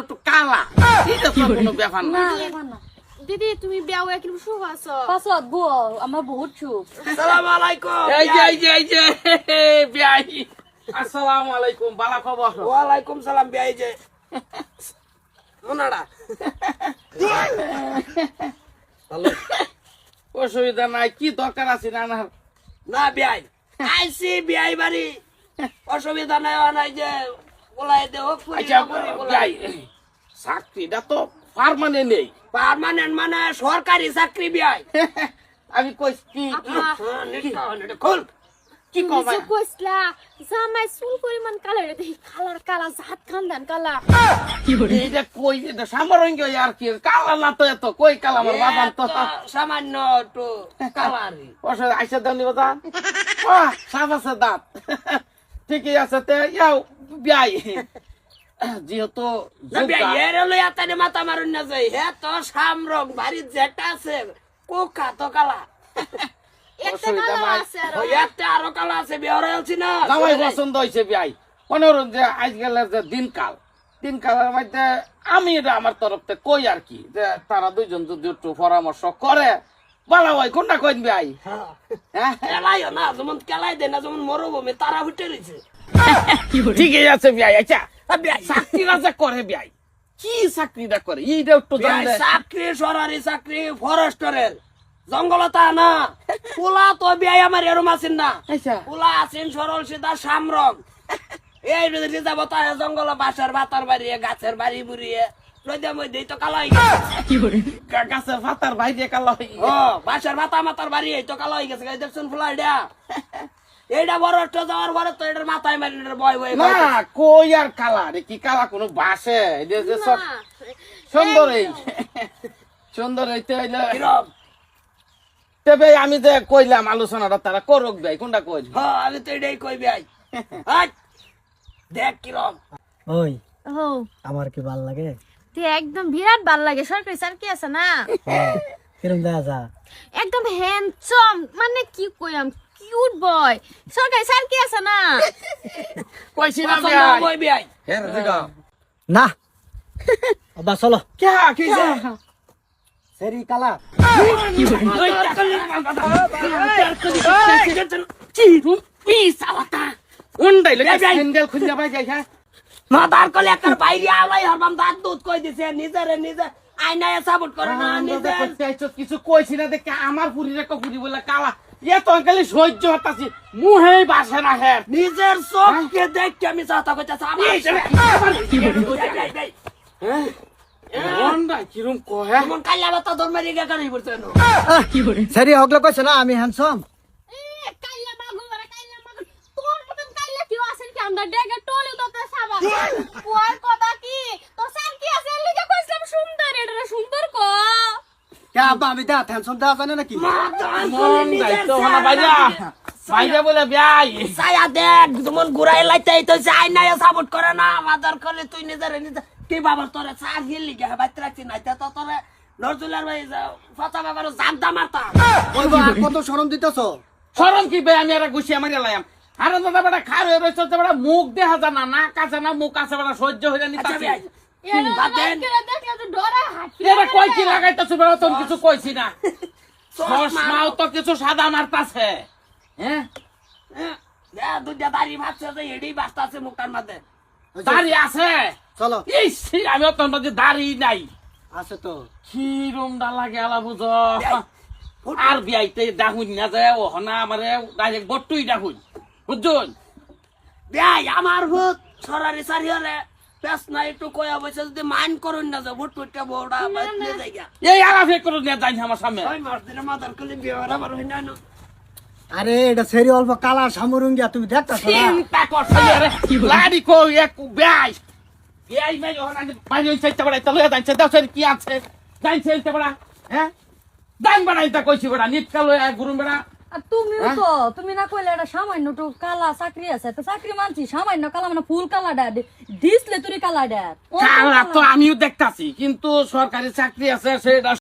একটু কালা, এটা তো কোনো ব্যাপার না। দিদি তুমি বিয়া হয়ে কিন্তু সুখ আছো পাছত বউ আমার বহুত সুখ। আসসালামু আলাইকুম। এই যে বিয়াই, আসসালামু আলাইকুম, বালা খবর? ওয়ালাইকুম সালাম বিয়াই যে মোনাড়া অসুবিধা নাই, কি দরকার আছে না? না বিয়াই আইছি বিয়াই বাড়ি অসুবিধা নাই নাই যে বলাই দে হোক আচ্ছা বিয়াই, চাকরিটা তো পার্মানেন্ট নেই। পার্মানেন্ট মানে সরকারি চাকরি বিয়াই। আমি কই কি খুল কি কমাই কইসলা জামাই চুল পরিমাণ কালার দেখি কালার কালা জাত খানদান কালা এটা কই, এটা সামরঙ্গ আর কি কালা না তো, এত কই কালা আমার বাদাম তো সামান্য একটু কালারি অসুবিধা আইসা দাম নিব দাম, সাপ আছে দাঁত, ঠিকই আছে। তে ইয়াও বিয়াই, যেহেতু এর হলো এতানে মাথা মারুন না যাই হে তো সামরং বাড়ির যেটা আছে কোকা তো কালা একটা কালা আছে আর একটা আরো কালা আছে বিয়ার হয়েছি না জামাই পছন্দ হয়েছে বিয়াই। অনুরোধ যে আজকালের যে দিনকালের মধ্যে আমি এটা আমার তরফ থেকে কই আর কি, যে তারা দুইজন যদি একটু পরামর্শ করে বলা হয় কোনটা কইন বিয়াই। হ্যাঁ কেলাইও না যেমন কেলাই দেয় না যেমন মরুভূমি তারা উঠে রয়েছে। ঠিকই আছে বিয়াই। আচ্ছা চাকরিটা যে করে বিয়াই, কি চাকরিটা করে এইটা একটু জানলে। চাকরি সরারি চাকরি ফরেস্টরের জঙ্গলতা না পোলা তো বিয়াই আমার এরম আছেন না আচ্ছা পোলা আছেন সরল সিধা সামরং এই যাব তাই জঙ্গল বাসার বাতার বাড়িয়ে গাছের বাড়ি বুড়িয়ে নদীর মধ্যে তো কালাই গাছের পাতার ভাই দিয়ে কালো হই। ও বাসার বাতা মাতার বাড়ি এই তো কালো হয়ে গেছে দেখছেন ফুলা এইটা বড় যাওয়ার পরে তো এটার মাথায় মারি বয় বয় না কই আর কালা রে, কি কালা কোনো বাসে এটা যে সব সুন্দর এই সুন্দর এইতে হইলে কিরম তবে আমি যে কইলাম আলোচনাটা তারা করুক ভাই, কোনটা কই? হ্যাঁ আমি তো এটাই কই ভাই দেখ কিরম ওই ও আমার কি ভাল লাগে? তে একদম বিরাট ভাল লাগে সরকারি চাকরি আছে না কিরম দেখা যা একদম হ্যান্ডসাম মানে কি কইম কিউট বয় সরকারি চাকরি আছে না কইছি না কই ভাই হ্যাঁ দিগা না আব্বা চলো কে কি যে সেরি কালা চিরু পিসালাটা উন্ডাই লাগে স্যান্ডেল খুঁজে পাই যাই। হ্যাঁ মাদার কলে একবার বাইরে আলাই হরবাম দাঁত দুধ কই দিছে নিজে আয়নায় সাপোর্ট করে না নিজে কিছু কইছি না দেখে আমার পুরি রে কপুরি বলে কালা এ তো খালি সহ্য হতাছি মুহেই বাসে না। হ্যাঁ নিজের চোখকে দেখে আমি চাতা কইতাছি উন্ডাই কিরম কহে তোমার কাল্লা বাতা ধর্মের রিগা কারি পড়ছে না সেরি হগলে কইছে না আমি হ্যান্ডসাম। কাইলা মাগো রে কাইলা মাগো তোর মতন কাইলা কি আছেন কি আমরা ডেগে টলে তো সাবা কোয়ার কথা কি তোর চাকরি আছে লিখে কইছিলাম সুন্দর এটা সুন্দর ক কে আব্বা আমি দা হ্যান্ডসাম দা জানে নাকি? উন্ডাই তো হনা বাইরা বাইরা বলে বিয়াই ছায়া দেখ যেমন ঘুরাই লাইতে তো আয়নায় সাপোর্ট করে না মাদার কলে তুই নিজে কি বাবা তোরে চা গিয়ে লিখে বাইতে রাখছি না তো তোরে নজরুলের ভাই ফাতা বাবার জানতা মারতা ওই বা কত শরম দিতেছো? সরম কি বে আমি আর গুছিয়ে মারি লাইম আরে দাদা বেটা খার হয়ে রইছে তো বেটা মুখ দেখা যায় না নাক আছে না মুখ আছে বেটা সহ্য হইরা নি আচ্ছা তাছে ভাই বাদেন দেখলে তো ডরে হাঁটি এরা কই কি লাগাইতাছ বেটা তোর কিছু কইছি না চশমাও তো কিছু সাদা মারতাছে। হ্যাঁ দুইটা দাড়ি ভাবছে যে এডি বাস্তাছে মুখটার মধ্যে দাড়ি আছে চলো ইস আমি তোর মধ্যে দাড়ি নাই আছে তো কি রুমডা লাগে আলা বুঝ আর বিয়াইতে ডাহুন না যায় ও হনা আমারে ডাইরেক্ট বট্টুই ডাহুন বুঝছুন ভাই আমার ভূত সরারি সারি হলে পেস না একটু কয়া বসে যদি মাইন্ড করুন না যে ভূত ফুটটা বড়া বাজলে যাইগা এই আলাফে করে নিয়ে যাই আমার সামনে ওই মাস দিনে মাদার কলে বিয়ে আমার হই না না আরে এটা সেরি অল্প কালা সামরুঙ্গিয়া তুমি দেখতাছ না? চিন্তা করছে রে লাড়ি কো এক বেআই এই ভাই ওখানে পানি চাইতে বড় তলে দাইছে দাও সরি কি আছে দাইছে চাইতে বড় হ্যাঁ দান বানাইতা কইছি বড় নিট কালো এক গুরুম বড় আর তুমিও তো তুমি না কইলে এটা সামান্য তো কালা চাকরি আছে তো চাকরি মানছি সামান্য কালা মানে ফুল কালাডা দিসলে তুই কালাডা কালা তো আমিও দেখতাছি কিন্তু সরকারি চাকরি আছে সেটা